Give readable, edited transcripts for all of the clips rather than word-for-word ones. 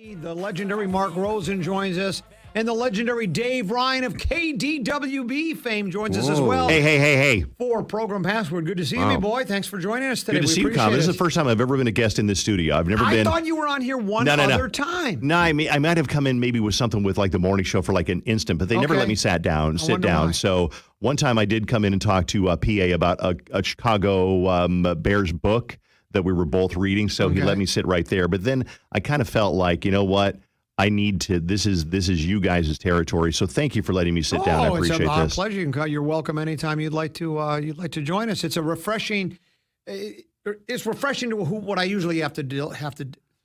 The legendary Mark Rosen joins us, and the legendary Dave Ryan of KDWB fame joins us as well. Hey. For Program Password. Good to see you, my boy. Thanks for joining us today. Good to see you, Tom. This is the first time I've ever been a guest in this studio. I've never been. I thought you were on here one other time. No, I might have come in maybe with something with like the morning show for like an instant, but they never let me sit down. Why. So one time I did come in and talk to PA about a Chicago Bears book that we were both reading. So he let me sit right there. But then I kind of felt like, you know what? I need to. This is you guys' territory. So thank you for letting me sit down. I appreciate it's a this. pleasure. You're welcome anytime you'd like to join us. It's a refreshing. It's refreshing to what I usually have to do.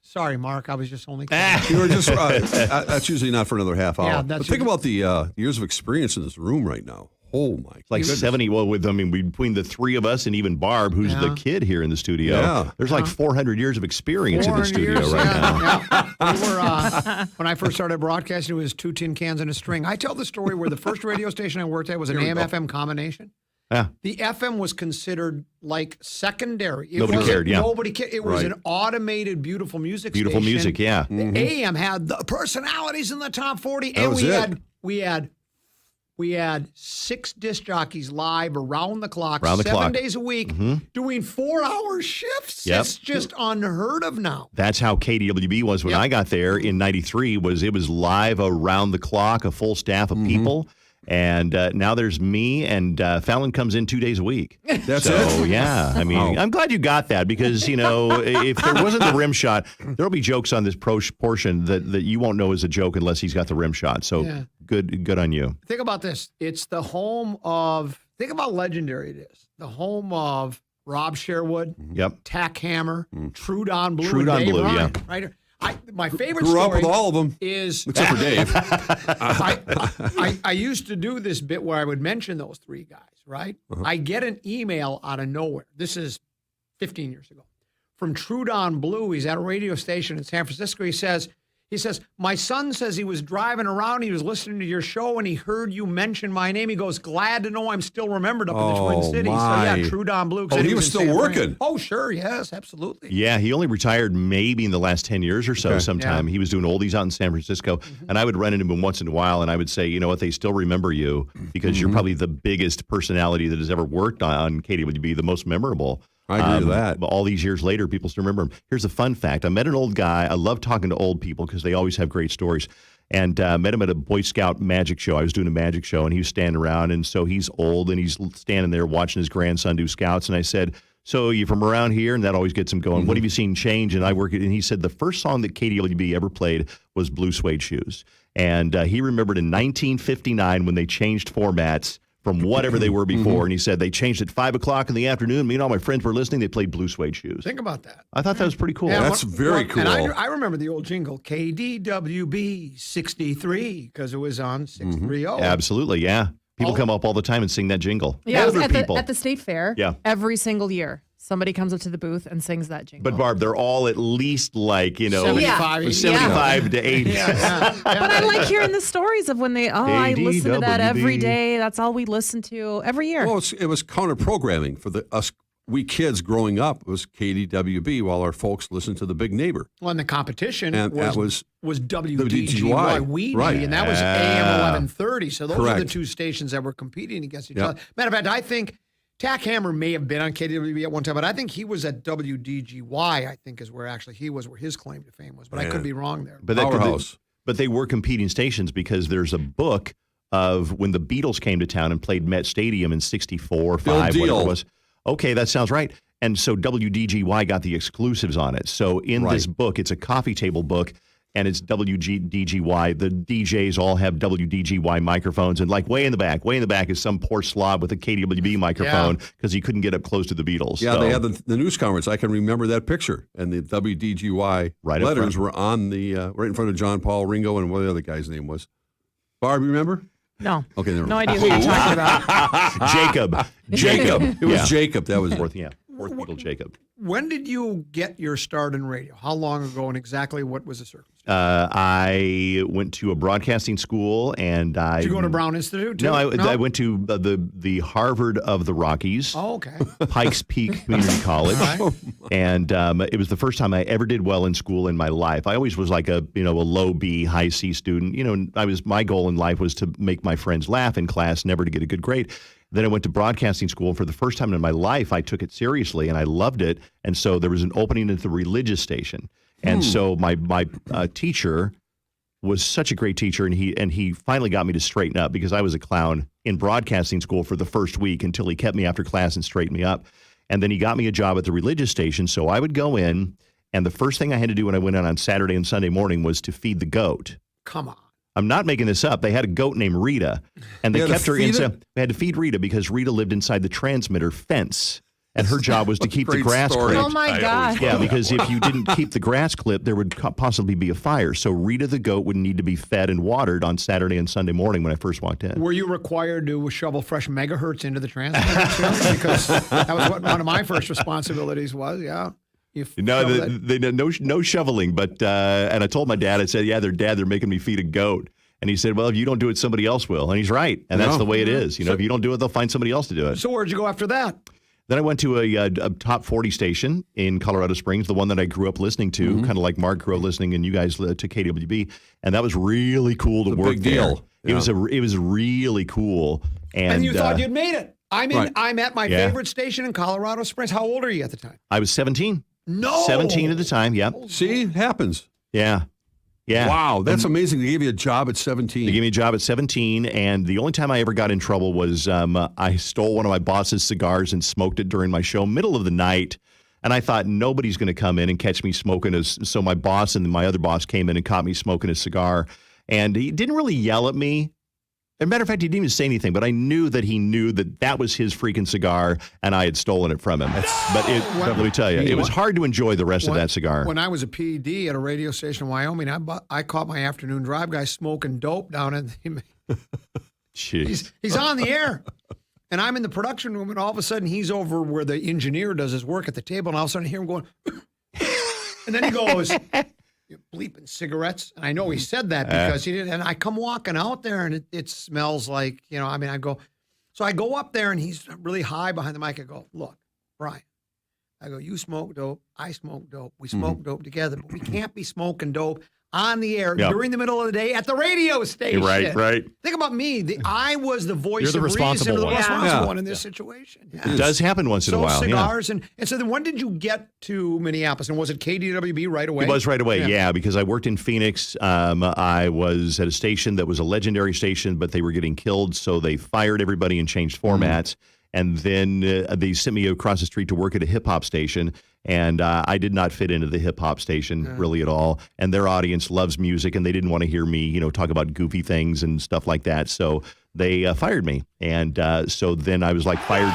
Sorry, Mark. I was just only. You were just. That's usually not for another half hour. Yeah, but think about the years of experience in this room right now. Oh my! Like goodness. 70. Well, between the three of us and even Barb, who's the kid here in the studio, there's like 400 years of experience in the studio right now. We were, when I first started broadcasting, it was 2 tin cans and a string. I tell the story where the first radio station I worked at was an AM/FM combination. Yeah. The FM was considered like secondary. Nobody cared. Nobody cared. It was an automated, beautiful music station. Beautiful music. Yeah. The AM had the personalities in the top 40, That and was we had 6 disc jockeys live around the clock, 7 days a week, doing 4-hour shifts. Yep. It's just unheard of now. That's how KDWB was when I got there in '93. It was live around the clock, a full staff of people. And now there's me, and Fallon comes in 2 days a week. That's it? Yeah. I mean, I'm glad you got that because, if there wasn't the rim shot, there'll be jokes on this portion that you won't know is a joke unless he's got the rim shot. So good on you. Think about this. It's the home of, think about how legendary it is. The home of Rob Sherwood, Tack Hammer, True Don Blue, True Don Dave Blue, Ryan, right? My favorite Grew story up with all of them, is except for Dave. I used to do this bit where I would mention those 3 guys, right? I get an email out of nowhere. This is 15 years ago. From True Don Blue. He's at a radio station in San Francisco. He says, my son says he was driving around, he was listening to your show, and he heard you mention my name. He goes, glad to know I'm still remembered up in the Twin Cities. My. So, yeah, True Don Blue. Oh, he was still working. Oh, sure, yes, absolutely. Yeah, he only retired maybe in the last 10 years or so sometime. He was doing oldies out in San Francisco, and I would run into him once in a while, and I would say, you know what, they still remember you because you're probably the biggest personality that has ever worked on KDWB, the most memorable. I agree with that. But all these years later, people still remember him. Here's a fun fact. I met an old guy. I love talking to old people because they always have great stories. And met him at a Boy Scout magic show. I was doing a magic show, and he was standing around. And so he's old, and he's standing there watching his grandson do scouts. And I said, so you from around here? And that always gets him going. What have you seen change? And and he said the first song that KDWB ever played was Blue Suede Shoes. And he remembered in 1959 when they changed formats from whatever they were before. And he said they changed at 5 o'clock in the afternoon. Me and all my friends were listening. They played Blue Suede Shoes. Think about that. I thought that was pretty cool. Yeah, That's very cool. And I remember the old jingle, KDWB 63, because it was on 630. Absolutely, yeah. People come up all the time and sing that jingle. Yeah, Older people. at the State Fair. Yeah. Every single year, somebody comes up to the booth and sings that jingle. But Barb, they're all at least like, 75, 75 to 80. But I like hearing the stories of when I listen to that every day. That's all we listen to every year. Well, it was counter programming for we kids growing up. It was KDWB while our folks listened to the Big Neighbor. Well, and the competition And that was WDGY Weedy, right. and that was AM 1130. So those are the Correct. 2 stations that were competing against each other. Matter of fact, I think Tack Hammer may have been on KDWB at one time, but I think he was at WDGY, I think is where actually he was, where his claim to fame was. But I could be wrong there. But but they were competing stations because there's a book of when the Beatles came to town and played Met Stadium in 64, 5, whatever it was. Okay, that sounds right. And so WDGY got the exclusives on it. So in this book, it's a coffee table book, and it's WDGY. The DJs all have WDGY microphones, and like way in the back is some poor slob with a KDWB microphone because he couldn't get up close to the Beatles. Yeah, so. they had the news conference. I can remember that picture, and the WDGY letters were on the right in front of John Paul, Ringo, and what the other guy's name was. Barb, you remember? No. Okay, never No idea who you're talking about. Jacob. It was Jacob. That was worth, yeah. Fourth Beatle Jacob. When did you get your start in radio? How long ago, and exactly what was the circumstance? I went to a broadcasting school, and I... Did you go to Brown Institute, too? No, I went to the Harvard of the Rockies. Oh, okay. Pikes Peak Community College. Right. And it was the first time I ever did well in school in my life. I always was like a low B, high C student. My goal in life was to make my friends laugh in class, never to get a good grade. Then I went to broadcasting school. For the first time in my life, I took it seriously, and I loved it. And so there was an opening at the religious station. And so my teacher was such a great teacher, and he finally got me to straighten up, because I was a clown in broadcasting school for the first week until he kept me after class and straightened me up. And then he got me a job at the religious station. So I would go in, and the first thing I had to do when I went in on Saturday and Sunday morning was to feed the goat. Come on. I'm not making this up. They had a goat named Rita, and they kept her inside. They had to feed Rita because Rita lived inside the transmitter fence, and her job was to keep the grass clipped. Oh my gosh. Yeah, because if you didn't keep the grass clipped, there would possibly be a fire. So Rita the goat would need to be fed and watered on Saturday and Sunday morning when I first walked in. Were you required to shovel fresh megahertz into the transmitter too? Because that was what one of my first responsibilities was. Yeah. No shoveling, but and I told my dad, I said, they're making me feed a goat. And he said, well, if you don't do it, somebody else will. And he's right. And that's the way it is. If you don't do it, they'll find somebody else to do it. So where'd you go after that? Then I went to a top 40 station in Colorado Springs, the one that I grew up listening to, kind of like Mark grew up listening, and you guys to KDWB. And that was really cool to work big deal. there. Yeah. It was really cool. And you thought you'd made it. I'm at my favorite station in Colorado Springs. How old are you at the time? I was 17. No. 17 at the time, yeah. See, it happens. Yeah. Yeah. Wow, that's amazing. They gave you a job at 17. They gave me a job at 17, and the only time I ever got in trouble was I stole one of my boss's cigars and smoked it during my show, middle of the night. And I thought nobody's going to come in and catch me smoking. So my boss and my other boss came in and caught me smoking a cigar. And he didn't really yell at me. As a matter of fact, he didn't even say anything, but I knew that he knew that was his freaking cigar, and I had stolen it from him. But let me tell you, it was hard to enjoy the rest of that cigar. When I was a PD at a radio station in Wyoming, I caught my afternoon drive guy smoking dope down in Jeez. He's on the air. And I'm in the production room, and all of a sudden he's over where the engineer does his work at the table, and all of a sudden I hear him going, and then he goes, "You're bleeping cigarettes." And I know he said that because he didn't. And I come walking out there, and it smells like, I go, so I go up there, and he's really high behind the mic. I go, "Look, Brian," I go, "you smoke dope, I smoke dope. We smoke dope together, but we can't be smoking dope on the air during the middle of the day at the radio station." Right. Think about me. I was the voice You're the of responsible reason, or the one. responsible one in this situation. Yeah. It does happen once in a while. Cigars, and so then when did you get to Minneapolis? And was it KDWB right away? It was right away, yeah, because I worked in Phoenix. I was at a station that was a legendary station, but they were getting killed, so they fired everybody and changed formats. And then they sent me across the street to work at a hip-hop station, and I did not fit into the hip-hop station really at all. And their audience loves music, and they didn't want to hear me, talk about goofy things and stuff like that. So they fired me. And so then I was fired.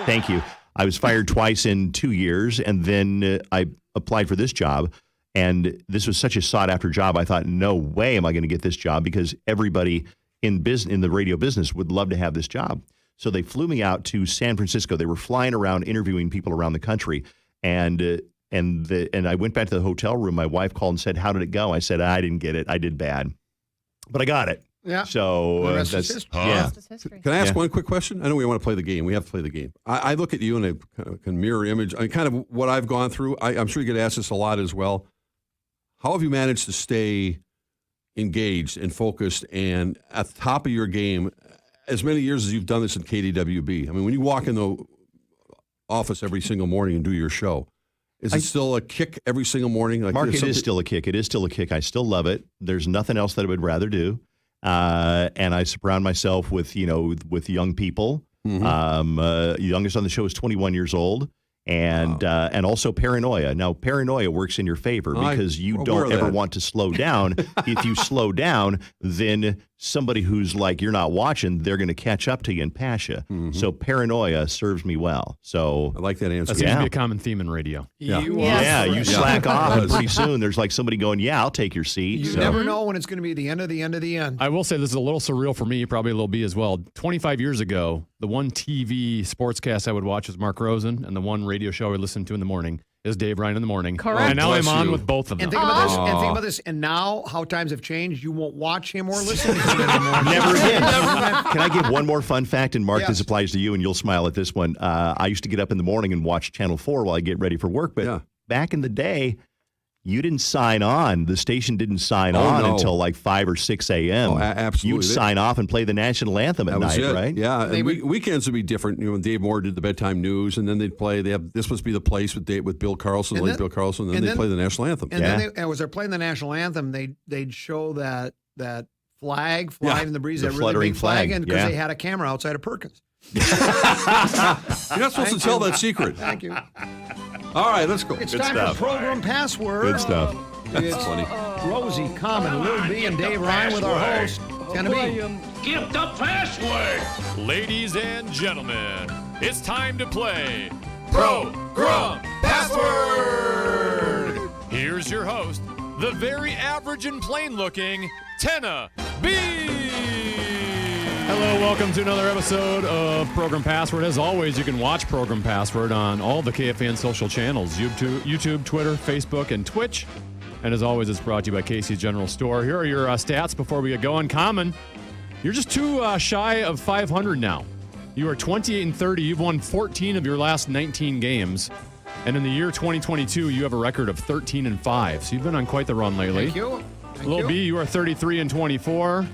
Thank you. I was fired twice in 2 years, and then I applied for this job. And this was such a sought-after job. I thought, no way am I going to get this job, because everybody in the radio business would love to have this job. So they flew me out to San Francisco. They were flying around interviewing people around the country. And I went back to the hotel room. My wife called and said, "How did it go?" I said, "I didn't get it. I did bad." But I got it. Yeah. So that's history. yeah. Can I ask one quick question? I know we want to play the game. We have to play the game. I look at you and I can mirror image. Kind of what I've gone through. I'm sure you get asked this a lot as well. How have you managed to stay engaged and focused and at the top of your game as many years as you've done this in KDWB? I mean, when you walk in the office every single morning and do your show, is it still a kick every single morning? Mark, it is still a kick. It is still a kick. I still love it. There's nothing else that I would rather do. And I surround myself with young people. Youngest on the show is 21 years old. And also paranoia. Now, paranoia works in your favor because you don't ever want to slow down. If you slow down, then somebody who's like you're not watching, they're going to catch up to you and pass you. So paranoia serves me well. So I like that answer. That seems to be a common theme in radio. Yeah. you slack off, and pretty soon there's like somebody going, "Yeah, I'll take your seat." You never know when it's going to be the end of the end of the end. I will say this is a little surreal for me, probably a little B as well. 25 years ago, the one TV sportscast I would watch was Mark Rosen, and the one radio show I would listen to in the morning is Dave Ryan in the morning. Correct. And now Bless I'm on you. with both of them. And think about this. And think about this. And now, how times have changed. You won't watch him or listen to him anymore. Never again. Can I give one more fun fact? And Mark, Yes. this applies to you, and you'll smile at this one. I used to get up in the morning and watch Channel 4 while I get ready for work. But back in the day, you didn't sign on. The station didn't sign on until like 5 or 6 a.m. Oh, absolutely. You'd sign off and play the national anthem at That was night, it. right? Yeah, and weekends would be different. You know, when Dave Moore did the bedtime news, and then they'd play. This must be the place with Bill Carlson, And late then- Bill Carlson, and then they'd play the national anthem. And then as they're playing the national anthem, they'd show that flag flying in the breeze, the that really fluttering big flag, flag, and because yeah. they had a camera outside of Perkins. You're not supposed to tell that secret. Thank you. All right, let's go. It's Good time stuff. for program password. Good stuff. It's funny. Rosie, Common, Lil B, and Dave Ryan with our host. It's going to be. Give the password. Ladies and gentlemen, it's time to play Progrum Password. Here's your host, the very average and plain-looking Tenna B. Hello, welcome to another episode of Program Password. As always, you can watch Program Password on all the KFAN social channels, YouTube, Twitter, Facebook, and Twitch. And as always, it's brought to you by Casey's General Store. Here are your stats before we get going. Common, you're just too shy of 500 now. You are 28-30. You've won 14 of your last 19 games. And in the year 2022, you have a record of 13-5. So you've been on quite the run lately. Thank you. Lil B, you are 33-24.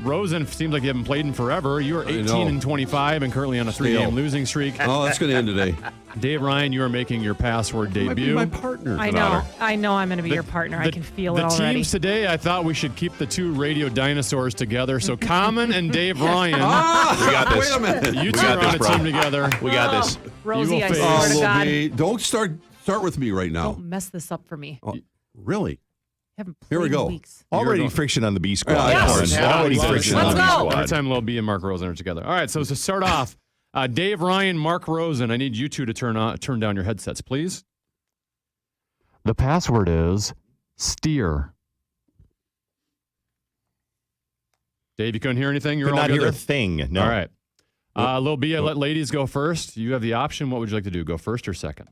Rosen seems like you haven't played in forever. You are 18-25 and currently on a 3-game losing streak. Oh, that's going to end today. Dave Ryan, you are making your password Might be debut. my partner. I know. I know I'm going to be your partner. I can feel it The already. teams today, I thought we should keep the two radio dinosaurs together. So Common and Dave Ryan, We got this. Wait a minute. you two got are on a this, team bro. together. We got this. Rosie, will I face- swear to Oh, God, Lil B, don't start with me right now. don't mess this up for me. Oh, really? Haven't played Here we in go. weeks. Already going- friction on the B squad. Yeah, Lauren. yes. Already Let's friction go. on the B Every squad. time Lil B and Mark Rosen are together. All right, so to start off, Dave Ryan, Mark Rosen, I need you two to turn down your headsets, please. The password is steer. Dave, you couldn't hear anything? You're Could all not good hear a there? thing. No. All right. Lil B, I let ladies go first. You have the option. What would you like to do? Go first or second?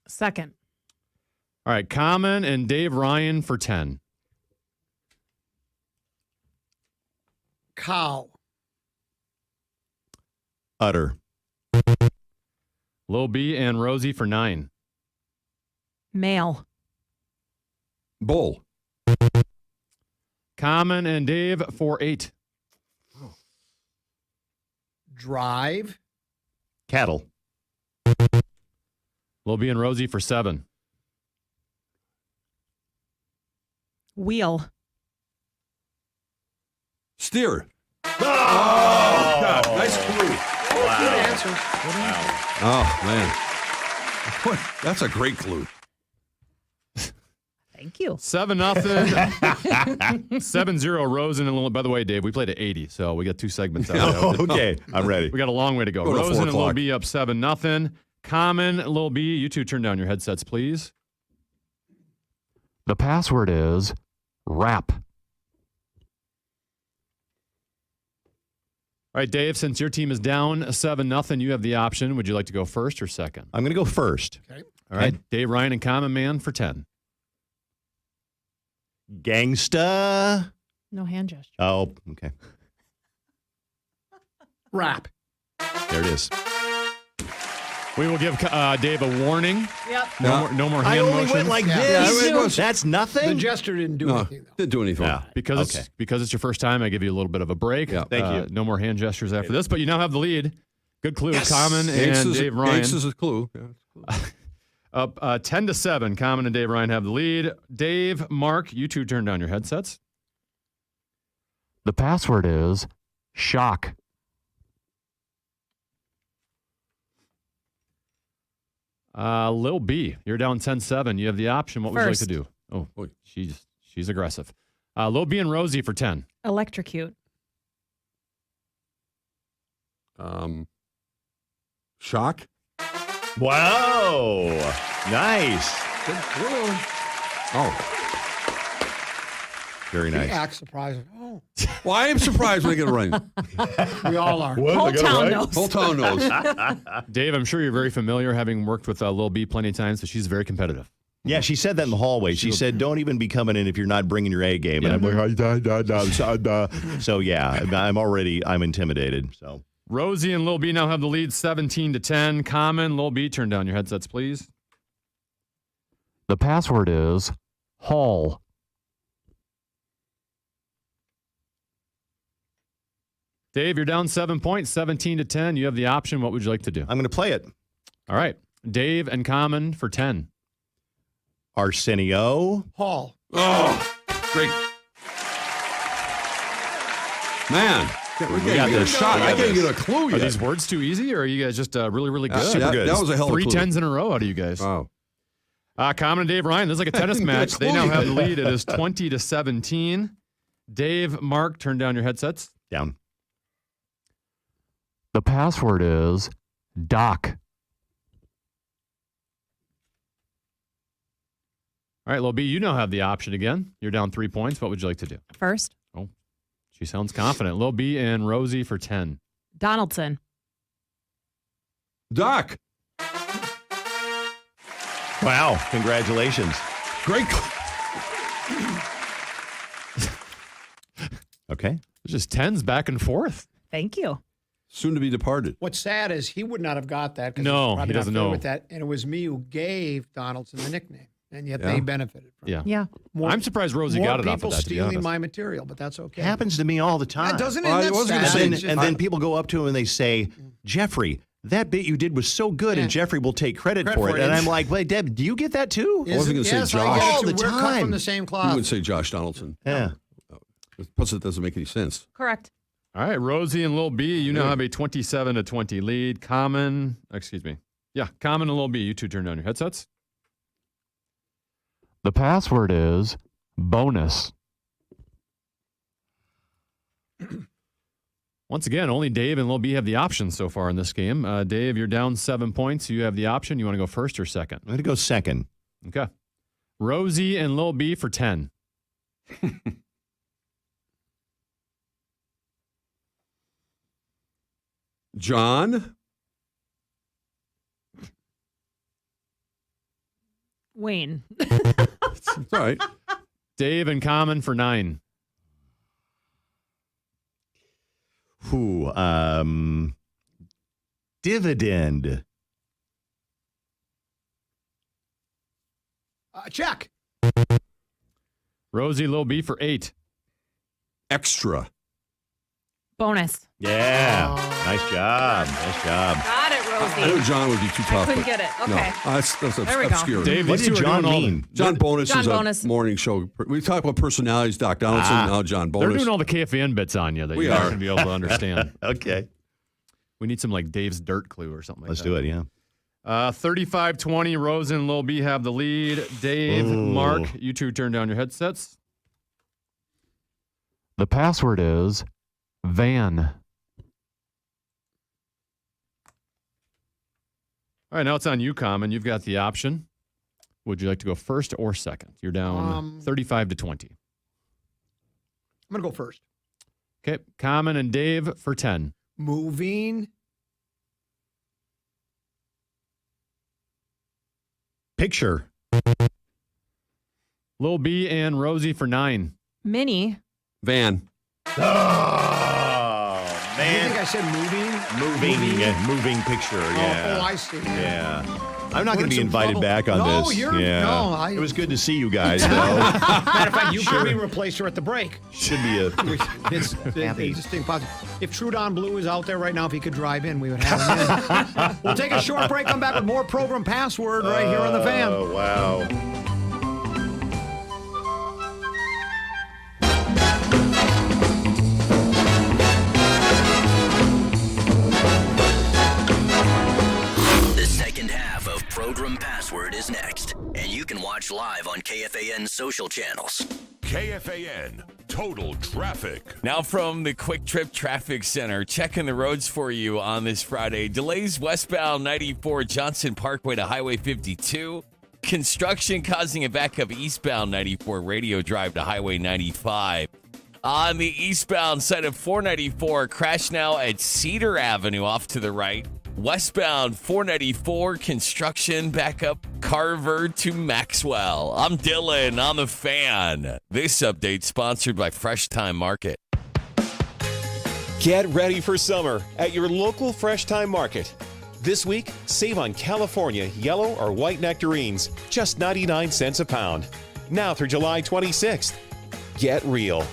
Second. All right, Common and Dave Ryan for 10. Cow. Utter. Lil B and Rosie for 9. Male. Bull. Common and Dave for 8. Drive. Cattle. Lil B and Rosie for 7. Wheel. Steer. Oh, God. Nice clue. Good answer. Oh, man. That's a great clue. Thank you. 7-0. 7-0 Rosen and Lil. By the way, Dave, we played at 80, so we got 2 segments out of that. Okay, I'm ready. We got a long way to go. Go to Rosen 4 and Lil o'clock. B up 7-0. Common, Lil B, you two turn down your headsets, please. The password is rap. All right, Dave, since your team is down 7-0, you have the option. Would you like to go first or second? I'm going to go first. Okay. All right, Dave Ryan and Common Man for 10. Gangsta. No hand gesture. Oh, okay. Rap. There it is. We will give Dave a warning. Yep. No more I hand only motions. went like Yeah. this. Yeah, it was- That's The nothing. gesture didn't do No, anything, though. didn't do anything. Yeah. Because Okay. it's your first time, I give you a little bit of a break. Yeah. Thank you. No more hand gestures after this, but you now have the lead. Good clue, Common Yanks and is, Dave Ryan. Yanks is a clue. Yeah, it's a clue. Up 10-7. Common and Dave Ryan have the lead. Dave, Mark, you two turn down your headsets. The password is shock. Lil B, you're down 10-7. You have the option. What would you like to First. do? Oh, boy, she's aggressive. Lil B and Rosie for 10. Electrocute. Shock. Wow. Nice. Good clue. Oh. Very He nice. acts surprised. Oh, Well, I am surprised when I get it right. we all are. Whole town knows. Whole town knows. Dave, I'm sure you're very familiar, having worked with Lil B plenty of times, but she's very competitive. Yeah, she said that in the hallway. She said, "Don't even be coming in if you're not bringing your A game." And I'm like, so yeah, I'm intimidated. So Rosie and Lil B now have the lead 17-10. Common, Lil B, turn down your headsets, please. The password is Hall. Dave, you're down 7 points, 17-10. You have the option. What would you like to do? I'm going to play it. All right. Dave and Common for 10. Arsenio. Hall. Oh, great. Man, we got got this. a shot. We I got can't this. get a clue Are yet. these words too easy, or are you guys just really, really good? Super good. That was a hell of a Three clue. tens in a row out of you guys. Wow. Common and Dave Ryan. This is like a tennis Good match. They clue now you have the got. lead. It is 20-17. Dave, Mark, turn down your headsets. Down. The password is Doc. All right, Lil B, you now have the option again. You're down 3 points. What would you like to do? First, She sounds confident. Lil B and Rosie for 10. Donaldson. Doc. Wow! Congratulations. Great. Okay. It's just tens back and forth. Thank you. Soon to be departed. What's sad is he would not have got that. 'Cause No, he's probably he not doesn't familiar know. with that, and it was me who gave Donaldson the nickname, and yet Yeah. they benefited from it. Yeah. Yeah. More, I'm surprised Rosie more got it off people of that, to be stealing honest. my material, but that's okay. It happens to me all the time. Doesn't it? I That's wasn't gonna sad. say- And It's then, just- people go up to him and they say, "Jeffrey, that bit you did was so good," and Jeffrey will take credit for it. And I'm like, "Wait, Deb, do you get that too?" I wasn't gonna say yes, I Josh. get it All too. the We're cut time. from the same You cloth. would say Josh Donaldson. Yeah. Plus, it doesn't make any sense. Correct. All right, Rosie and Lil B, you now have a 27-20 lead. Common and Lil B, you two turn down your headsets. The password is bonus. Once again, only Dave and Lil B have the option so far in this game. Dave, you're down 7 points. You have the option. You want to go first or second? I'm going to go second. Okay. Rosie and Lil B for 10. John. Wayne. It's all right. Dave and Common for 9. Dividend. Check. Rosie, Lil B for 8. Extra. Bonus. Yeah. Nice job. Nice job. Got it, I knew John would be too tough. couldn't but get it. no. Okay. That's There we go. obscure. Dave, What these two did are John doing all mean? John Bonus John is Bonus. a morning show. We talk about personalities, Doc Donaldson. Now John They're Bonus. doing all the KFN bits on you that We you're not are. going to be able to understand. Okay. We need some like Dave's dirt clue or something like Let's that. do it. Yeah. 35-20, Rose and Lil B have the lead. Dave, Ooh. Mark, you two turn down your headsets. The password is van. All right, now it's on you, Common. You've got the option. Would you like to go first or second? You're down 35-20. I'm going to go first. Okay, Common and Dave for 10. Moving. Picture. Lil B and Rosie for 9. Mini. Van. Oh, I man. think I said moving. Moving picture. Yeah. Oh, I see. Yeah. I'm not We're going to be in some invited trouble. back on No, this. you're- yeah. no, I- It was good to see you guys, though. Matter of fact, you could be replaced her at the break. Should be a. It's interesting. If Trudon Blue is out there right now, if he could drive in, we would have him in. We'll take a short break. Come back with more Program Password right here on the Fan. Oh, wow. The second half of Program Password is next, and you can watch live on KFAN's social channels. KFAN Total Traffic. Now from the Quick Trip Traffic Center, checking the roads for you on this Friday. Delays westbound 94 Johnson Parkway to Highway 52. Construction causing a backup eastbound 94 Radio Drive to Highway 95. On the eastbound side of 494, crash now at Cedar Avenue off to the right. Westbound 494, construction backup Carver to Maxwell. I'm Dylan on the Fan. This update sponsored by Fresh Time Market. Get ready for summer at your local Fresh Time Market. This week, save on California yellow or white nectarines, just 99 cents a pound. Now through July 26th. Get real.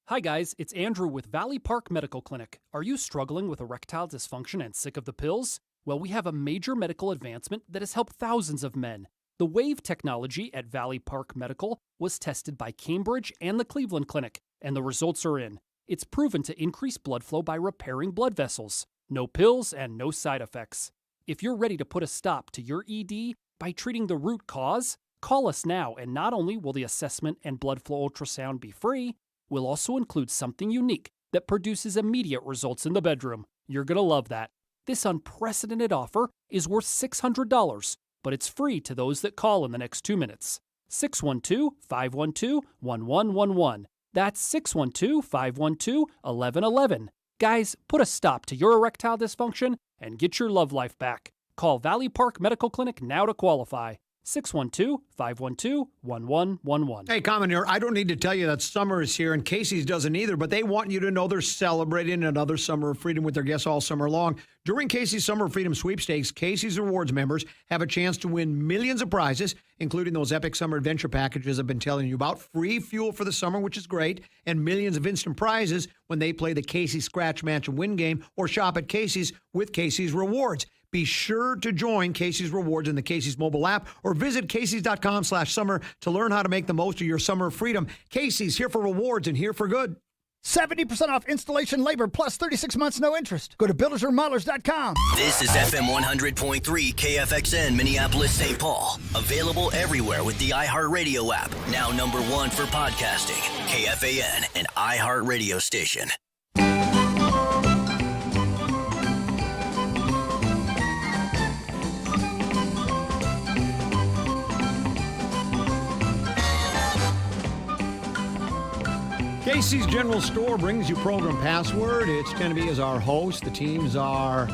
Hi guys, it's Andrew with Valley Park Medical Clinic. Are you struggling with erectile dysfunction and sick of the pills? Well, we have a major medical advancement that has helped thousands of men. The WAVE technology at Valley Park Medical was tested by Cambridge and the Cleveland Clinic, and the results are in. It's proven to increase blood flow by repairing blood vessels. No pills and no side effects. If you're ready to put a stop to your ED by treating the root cause, call us now, and not only will the assessment and blood flow ultrasound be free, we'll also include something unique that produces immediate results in the bedroom. You're going to love that. This unprecedented offer is worth $600, but it's free to those that call in the next 2 minutes. 612-512-1111. That's 612-512-1111. Guys, put a stop to your erectile dysfunction and get your love life back. Call Valley Park Medical Clinic now to qualify. 612-512-1111. Hey, Common here. I don't need to tell you that summer is here, and Casey's doesn't either, but they want you to know they're celebrating another summer of freedom with their guests all summer long. During Casey's Summer of Freedom sweepstakes, Casey's Rewards members have a chance to win millions of prizes, including those epic summer adventure packages I've been telling you about, free fuel for the summer, which is great, and millions of instant prizes when they play the Casey's Scratch Match and Win game or shop at Casey's with Casey's Rewards. Be sure to join Casey's Rewards in the Casey's mobile app or visit Casey's.com/summer to learn how to make the most of your summer of freedom. Casey's, here for rewards and here for good. 70% off installation labor plus 36 months no interest. Go to buildersremodelers.com. This is FM 100.3 KFXN Minneapolis, St. Paul. Available everywhere with the iHeartRadio app. Now #1 for podcasting. KFAN, an iHeartRadio station. Casey's General Store brings you Program Password. It's going to be as our host. The teams are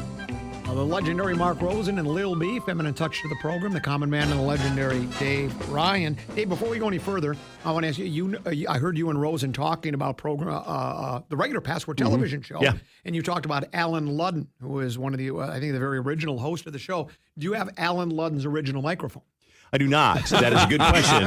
the legendary Mark Rosen and Lil B, feminine touch to the program, the common man and the legendary Dave Ryan. Dave, before we go any further, I want to ask you, I heard you and Rosen talking about the regular Password television show. Yeah. And you talked about Alan Ludden, who is one of the, I think, the very original host of the show. Do you have Alan Ludden's original microphone? I do not. That is a good question.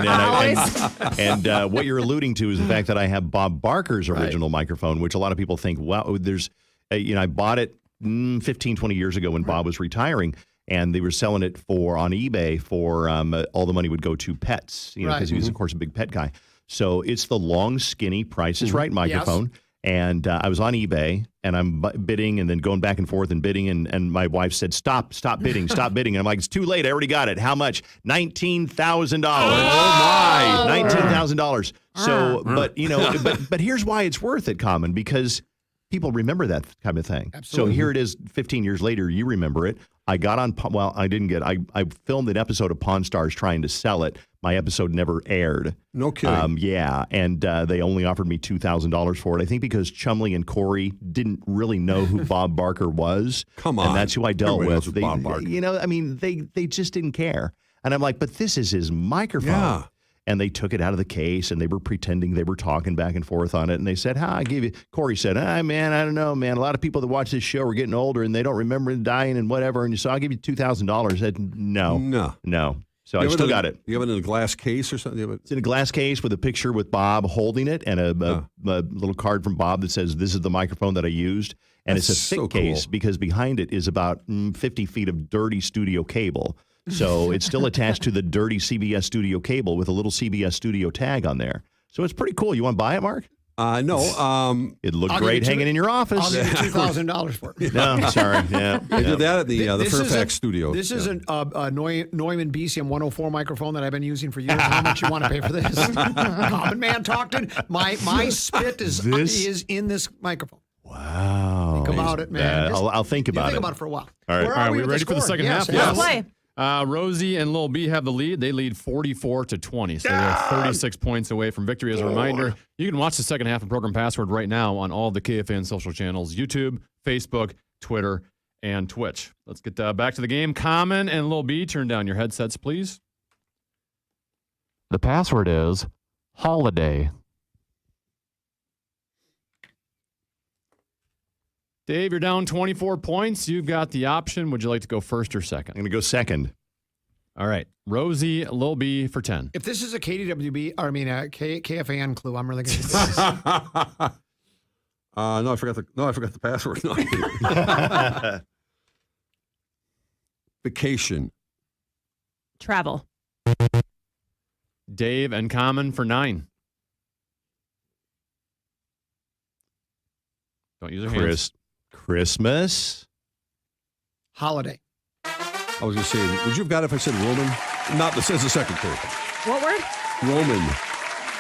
And what you're alluding to is the fact that I have Bob Barker's original microphone, which a lot of people think, wow, there's, I bought it 15, 20 years ago when Bob was retiring, and they were selling it on eBay for all the money would go to pets, because he was, of course, a big pet guy. So it's the long, skinny Price is Right microphone. Yes. And I was on eBay, and I'm bidding and then going back and forth and bidding. And my wife said, stop bidding, stop bidding. And I'm like, it's too late. I already got it. How much? $19,000. Oh, my. $19,000. So, but here's why it's worth it, Common, because people remember that kind of thing. Absolutely. So here it is 15 years later. You remember it. I got on, I didn't get, I filmed an episode of Pawn Stars trying to sell it. My episode never aired. No kidding. Yeah, and they only offered me $2,000 for it. I think because Chumley and Corey didn't really know who Bob Barker was. Come on. And that's who I dealt Everybody knows with. who Bob Barker. They just didn't care. And I'm like, but this is his microphone. Yeah. And they took it out of the case, and they were pretending they were talking back and forth on it. And they said, I gave you, Corey said, man, I don't know, man. A lot of people that watch this show are getting older, and they don't remember dying and whatever. And so I'll give you $2,000. I said, no. So I still got it. You have it in a glass case or something? It's in a glass case with a picture with Bob holding it and a little card from Bob that says, this is the microphone that I used. And it's a thick case because behind it is about 50 feet of dirty studio cable. So it's still attached to the dirty CBS studio cable with a little CBS studio tag on there. So it's pretty cool. You want to buy it, Mark? No. It looked I'll great give you hanging in your office. I'll give you $2,000 for it. No, sorry. Yeah. They did that at the This is Fairfax studio. This is a Neumann BCM 104 microphone that I've been using for years. How much you want to pay for this? Common man talked to my spit is in this microphone. Wow. Think about it, man. I'll think about it. Think about it for a while. All right. Where All right, are we with ready for the score? second half? Yes. Let's play. Rosie and Lil B have the lead. They lead 44-20, so they're 36 points away from victory. As a reminder, you can watch the second half of Program Password right now on all the KFN social channels, YouTube, Facebook, Twitter, and Twitch. Let's get back to the game. Common and Lil B, turn down your headsets, please. The password is holiday. Dave, you're down 24 points. You've got the option. Would you like to go first or second? I'm going to go second. All right. Rosie, Lil B for 10. If this is a KDWB, or I mean a KFAN clue, I'm really going to do this. No, I forgot the password. No, Vacation. Travel. Dave and Common for 9. Don't use your hands. Christmas. Holiday. I was going to say, would you have got it if I said Roman? Not that says the second clue. What word? Roman.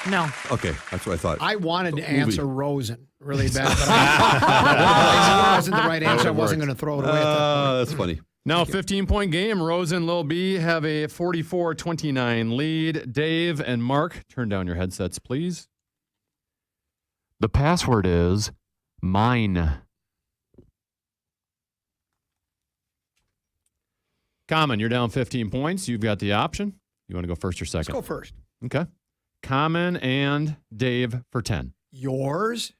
No. Okay, that's what I thought. I wanted to Movie. answer Rosen really bad, but I wasn't the right answer. I wasn't going to throw it away at that point. That's funny. Now, 15-point game. Rose and Lil B have a 44-29 lead. Dave and Mark, turn down your headsets, please. The password is mine. Common, you're down 15 points. You've got the option. You want to go first or second? Let's go first. Okay. Common and Dave for 10. Yours.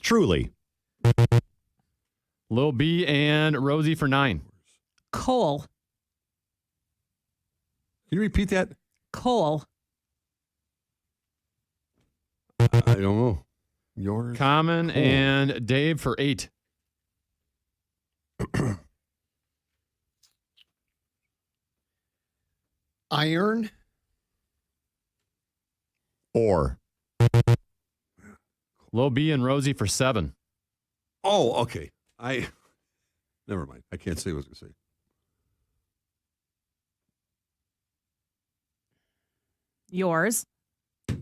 Truly. Lil B and Rosie for 9. Coal. Can you repeat that? Coal. I don't know. Yours? Common and Dave for 8. Iron. Or. Lil B and Rosie for 7. Oh, okay. Never mind. I can't say what I was going to say. Yours.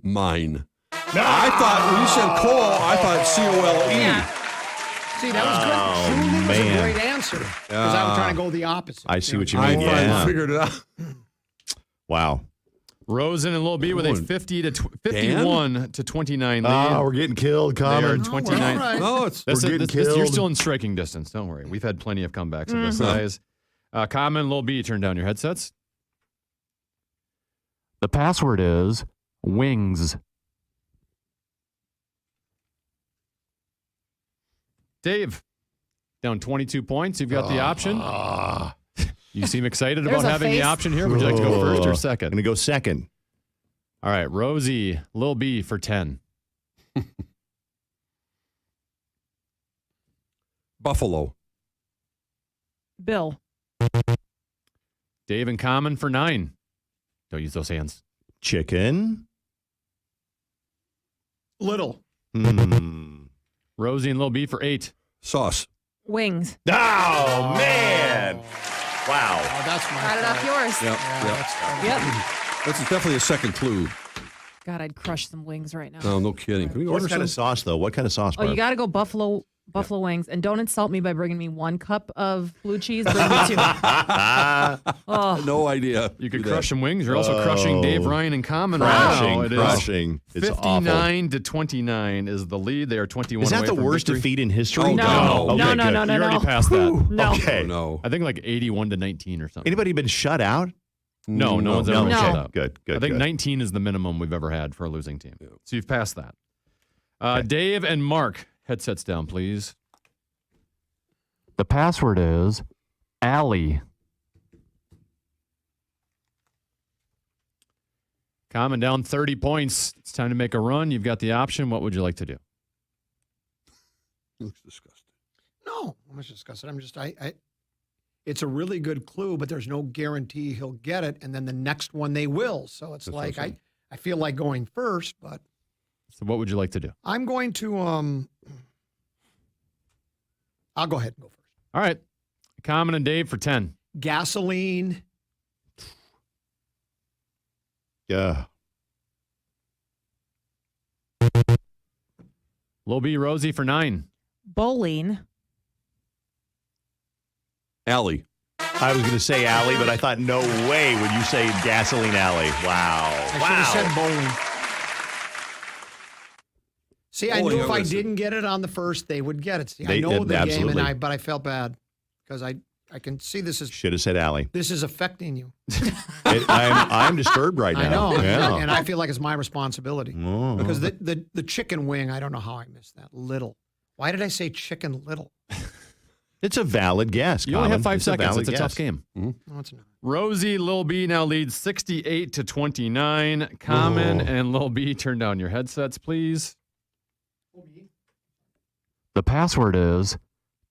Mine. I thought when you said coal, I thought C-O-L-E. Yeah. See, that was good. Truly was a great answer. Because I was trying to go the opposite. I see what you I mean. finally figured it out. Wow. Rosen and Lil B with a 51 to 29 lead. We're getting killed, They are Common. 29. No, we're getting killed. You're still in striking distance. Don't worry. We've had plenty of comebacks of this size. Common and Lil B, turn down your headsets. The password is wings. Dave, down 22 points. You've got the option. You seem excited There's about a having the face. option here. Would you like to go first or I'm second? going to go second. All right, Rosie, Lil B for 10. Buffalo. Bill. Dave and Common for 9. Don't use those hands. Chicken. Little. Rosie and Lil B for 8. Sauce. Wings. Oh, man. Wow. Oh, that's my Got it off yours. Yep. Yep. That's definitely a second clue. God, I'd crush some wings right now. No, no kidding. Can we What order kind of some? sauce, though? What kind of sauce? Oh, you Mark? got to go buffalo wings, and don't insult me by bringing me 1 cup of blue cheese. Bring me 2. Oh, No idea. You could Do crush that. some wings. You're also crushing Dave, Ryan, and Common right now. It is Crushing. It's awful. 59 to 29 is the lead. They are 21 Is that away the from worst victory. defeat in history? Oh, no. Okay, No, good. no. You're already past that. no. Okay. Oh, no. I think like 81 to 19 or something. Anybody been shut out? No, no one's ever No. been shut No. out. Good. I think good. 19 is the minimum we've ever had for a losing team. So you've passed that. Dave and Mark, headsets down, please. The password is Allie. Common down 30 points. It's time to make a run. You've got the option. What would you like to do? Looks disgusting. No, I'm not discussing. I'm just it's a really good clue, but there's no guarantee he'll get it. And then the next one they will. So it's That's like awesome. I feel like going first, but So what would you like to do? I'm going to, I'll go ahead and go first. All right. Common and Dave for 10. Gasoline. Yeah. Lil B, Rosie for 9. Bowling. Alley. I was going to say alley, but I thought, no way would you say gasoline alley. Wow. I should have said bowling. See, I knew if I didn't get it on the first, they would get it. See, I know the game, but I felt bad because I can see this is. Should have said alley. This is affecting you. I'm disturbed right now. I know, Yeah. and I feel like it's my responsibility Oh. because the chicken wing. I don't know how I missed that. Little. Why did I say chicken little? It's a valid guess. You only have 5 It's seconds. It's a guess. tough game. No, it's not. Rosie, Lil B now leads 68-29. Common and Lil B, turn down your headsets, please. The password is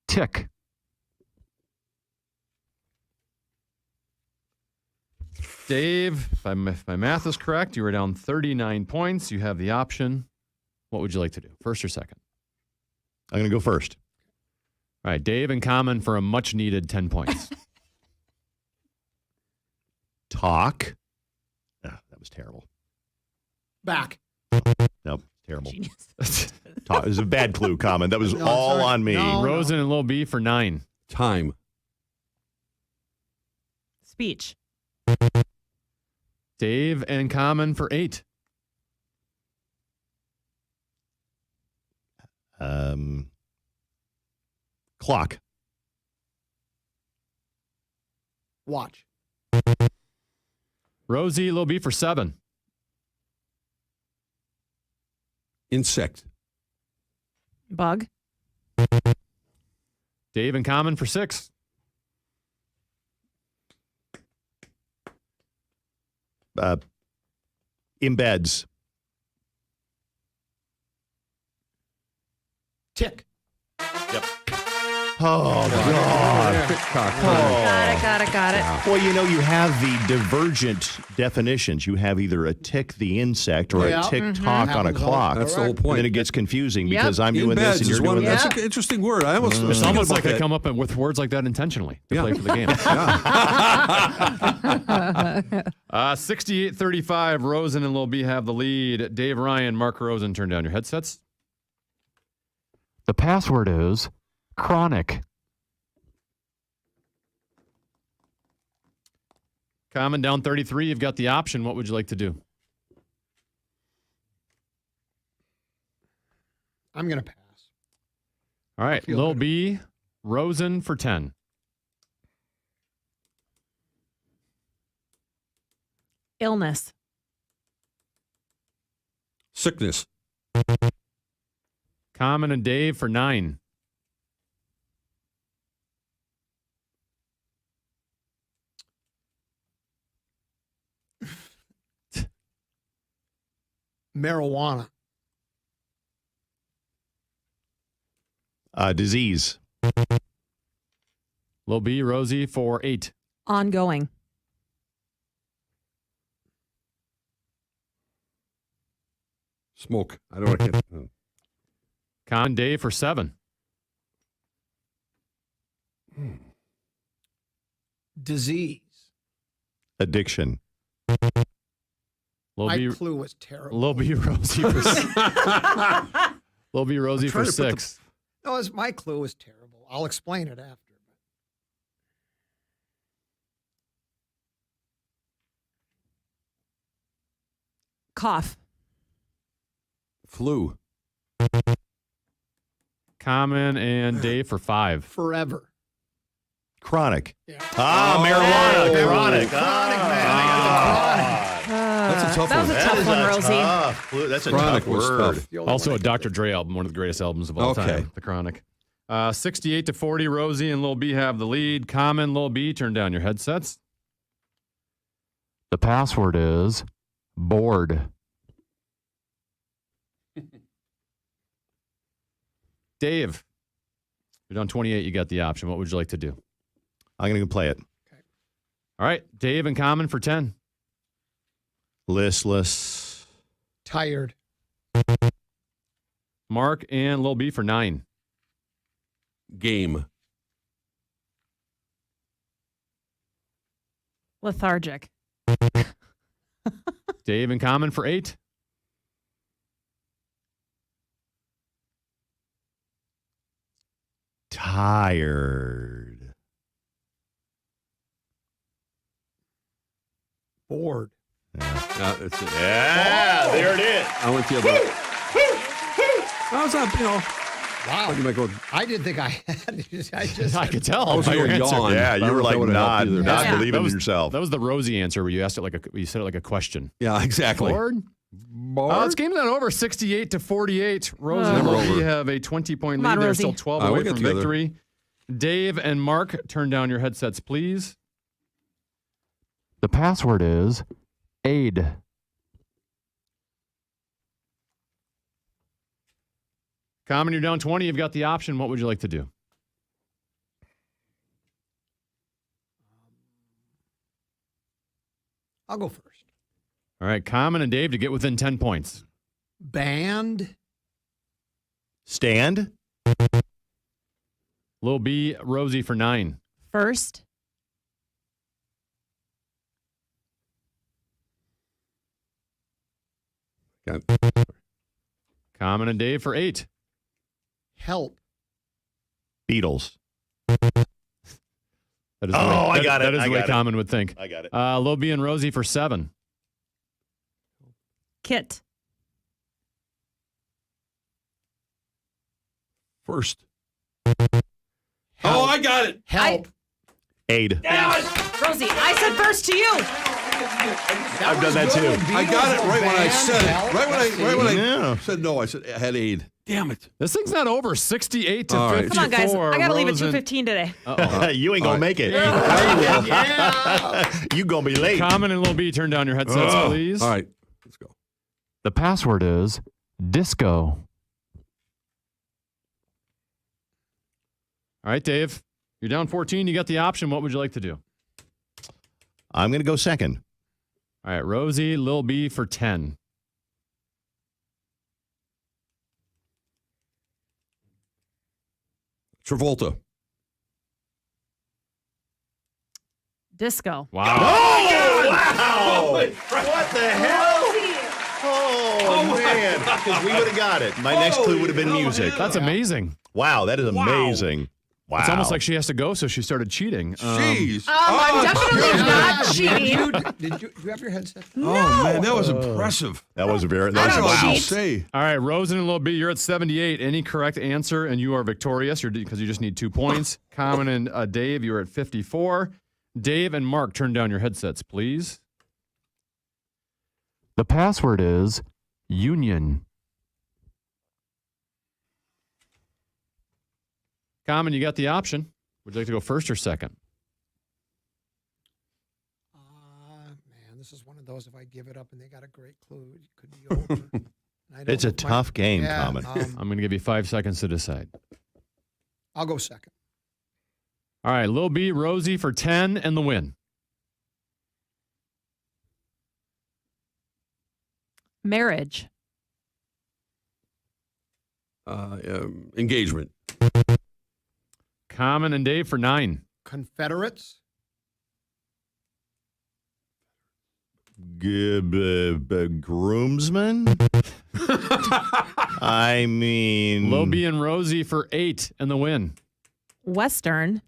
tick. Dave, if my math is correct, you are down 39 points. You have the option. What would you like to do? First or second? I'm going to go first. All right, Dave and Common for a much-needed 10 points. Talk. Ah, that was terrible. Back. Nope, terrible. Talk. It was a bad clue, Common. That was all on me. No. Rosen and Lil B for 9. Time. Speech. Dave and Common for 8. Clock. Watch. Rosie, Lil B for 7. Insect. Bug. Dave and Common for 6. Embeds. Tick. Yep. Oh, God. Got it. Well, you have the divergent definitions. You have either a tick, the insect, or a tick-tock on a clock. That's the whole point. And then it gets confusing Yep. because I'm doing this and you're doing That's this. an interesting word. I almost It's almost like I come up with words like that intentionally to play for the game. 68-35. Rosen and Lil B have the lead. Dave Ryan, Mark Rosen, turn down your headsets. The password is chronic. Common down 33. You've got the option. What would you like to do? I'm going to pass. All right. Lil B, Rosen for 10. Illness. Sickness. Common and Dave for 9. Marijuana. Disease. Lil B, Rosie for 8. Ongoing. Smoke. I don't want to. Common, Dave for 7. Disease. Addiction. Lil My B, clue was terrible. Lil B, Rosie for 6. Lil B, Rosie for 6. No, my clue was terrible. I'll explain it after. Cough. Flu. Common and Dave for 5. Forever. Chronic. Yeah. Marijuana. Chronic. Chronic, man. I got the chronic. That's a tough That one. was a tough one, Rosie. That's a Chronic tough was word. tough. Also a Dr. Dre album, one of the greatest albums of all time, The Chronic. 68-40, Rosie and Lil B have the lead. Common, Lil B, turn down your headsets. The password is bored. Dave, you're down 28. You got the option. What would you like to do? I'm going to go play it. All right, Dave and Common for 10. Listless. Tired. Mark and Lil B for 9. Game. Lethargic. Dave and Common for 8. Tired. Bored. That's it. Yeah, there it is. I went the other way. I was not, Wow. You might go, I didn't think I had. I could tell. I was by your going to answer. yawn. Yeah, I you don't were know if like that would've helped either. not Yeah. believing in yourself. That was the Rosie answer where you asked it you said it like a question. Yeah, exactly. Bored? This game's not over. 68-48. Rosie and Never Lil B over. have a 20-point Come on, lead. They're Rosie. still 12 We'll away get from together. victory. Dave and Mark, turn down your headsets, please. The password is AID. Common, you're down 20. You've got the option. What would you like to do? I'll go first. All right, Common and Dave to get within 10 points. Band. Stand. Lil B, Rosie for 9. First. Got Common and Dave for 8. Help. Beatles. That is I got it. That is I the way got it. Common would think. I got it. Lil B and Rosie for 7. Kit. First. Oh, I got it. Help. Aid. Rosie, I said first to you. I've done that too. I got it right when I said it. Help. Right when I Yeah. said no, I said I had aid. Damn it. This thing's not over. 68 to All right. 54. Come on, guys. I got to leave at Rosen- 2:15 today. You ain't All gonna right. make it. Yeah. You gonna be late. Common and Lil B, turn down your headsets, Ugh. please. All right, let's go. The password is disco. All right, Dave. You're down 14. You got the option. What would you like to do? I'm gonna go second. All right, Rosie, Lil B for 10. Travolta. Disco. Wow. Wow! What the hell? Oh man! Because we would have got it. My next clue would have been music. That's amazing. Wow, that is amazing. Wow. It's almost like she has to go, so she started cheating. Jeez. I'm definitely not cheating. Did you have your headset? Oh man, that was impressive. that was a very. I That don't know was what wow. to say. All right, Rosen and Lil B, you're at 78. Any correct answer, and you are victorious because you just need 2 points. Common and Dave, you're at 54. Dave and Mark, turn down your headsets, please. The password is Union. Common, you got the option. Would you like to go first or second? Man, this is one of those. If I give it up and they got a great clue, it could be over. I don't It's a know if my- tough game, Yeah, Common. I'm going to give you 5 seconds to decide. I'll go second. All right, Lil B, Rosie for 10 and the win. Marriage. Engagement. Common and Dave for 9. Confederates. Groomsman? I mean. Lil B and Rosie for 8 and the win. Western.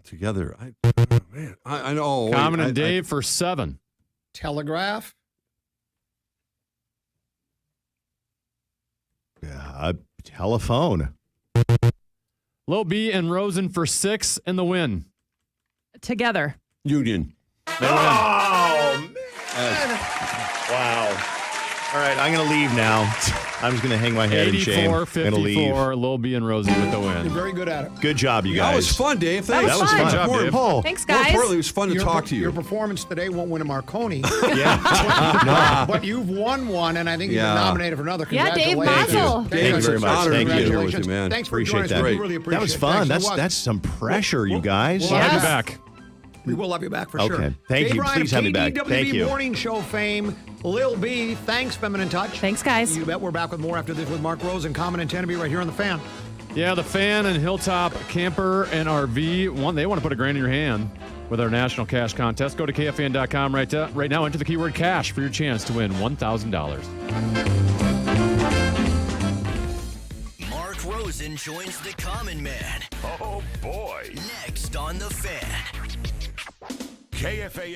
Together. Man, I know. Common and Dave for 7. Telegraph. Telephone. Lil B and Rosen for 6 and the win. Together. Union. They win. Oh, man. Wow. All right, I'm going to leave now. I'm just going to hang my head in shame. 84, I'm going to leave. 54, Lil B and Rosie with the You're win. very good at it. Good job, you guys. That was fun, Dave. Thanks. That was fun. Good job, More- Dave. more Thanks, importantly, guys. it was fun to talk to you. Your performance today won't win a Marconi, Yeah. but you've won one, and I think you've Yeah. been nominated for another. Yeah, Dave Congratulations. Mazel. Thank you very much. Honor Thank to be you. here with you, man. Thanks for Appreciate joining us. that. We really appreciate That was it. fun. Thanks. It was. That's some pressure, you guys. We'll have you Yes. back. We will have you back for Okay. sure. Thank Dave you. Ryan Please of have me back. KDWB Thank you. Morning Show fame. Lil B, thanks, Feminine Touch. Thanks, guys. You bet. We're back with more after this with Mark Rose and Common and Tenby right here on The Fan. Yeah, the Fan and Hilltop Camper and RV, they want to put $1,000 in your hand with our national cash contest. Go to KFAN.com right now. Enter the keyword cash for your chance to win $1,000. Mark Rosen joins the Common Man. Oh, boy. Next on The Fan. KFA